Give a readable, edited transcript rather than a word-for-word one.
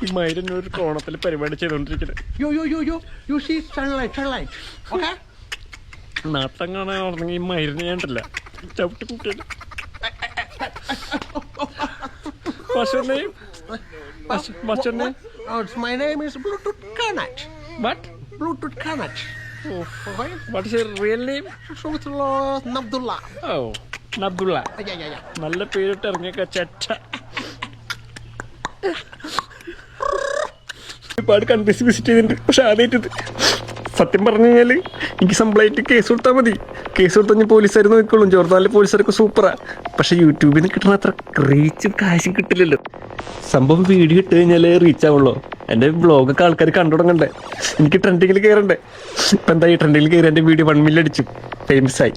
ഈ മയിലൊരു കോണത്തിൽ പരിപാടി ചെയ്തോണ്ടിരിക്കുന്നത്. നാട്ടം കാണാൻ പറഞ്ഞെങ്കിൽ ഈ മയിലിനെ ഞാണ്ടല്ല ചവിട്ടി കുട്ടിയാണ്. What's your name? What's your name? My name is Bluetooth Kanach. What? Bluetooth Kanach. Oh. What is your real name? Nabdullah. Oh, Nabdullah. Yeah. നല്ല പേരിട്ട് ഇറങ്ങിയ ചെറ്റ. ഒരുപാട് കൺട്രീസ് വിസിറ്റ് ചെയ്തിട്ടുണ്ട്. പക്ഷെ ആദ്യമായിട്ടത് സത്യം പറഞ്ഞു കഴിഞ്ഞാൽ എനിക്ക് സിമ്പിളായിട്ട് കേസ് കൊടുത്താൽ മതി. കേസ് കൊടുത്താൽ ഞാൻ പോലീസുകാർ നോക്കിക്കോളും. ജോർദാനിലെ പോലീസുകാരൊക്കെ സൂപ്പറാ. പക്ഷെ യൂട്യൂബിൽ നിന്ന് കിട്ടുന്ന അത്ര റീച്ചും കാശും കിട്ടില്ലല്ലോ. സംഭവം വീഡിയോ ഇട്ട് കഴിഞ്ഞാൽ റീച്ച് ആവുള്ളൂ. എൻ്റെ വ്ളോഗൊക്കെ ആൾക്കാർ കണ്ടു തുടങ്ങണ്ടേ, എനിക്ക് ട്രെൻഡിങ്ങിൽ കയറണ്ടേ. ഇപ്പം എന്താ ഈ ട്രെൻഡിങ്ങിൽ കയറി എൻ്റെ വീഡിയോ 1 മില്യൺ അടിച്ചു, ഫേമസ് ആയി.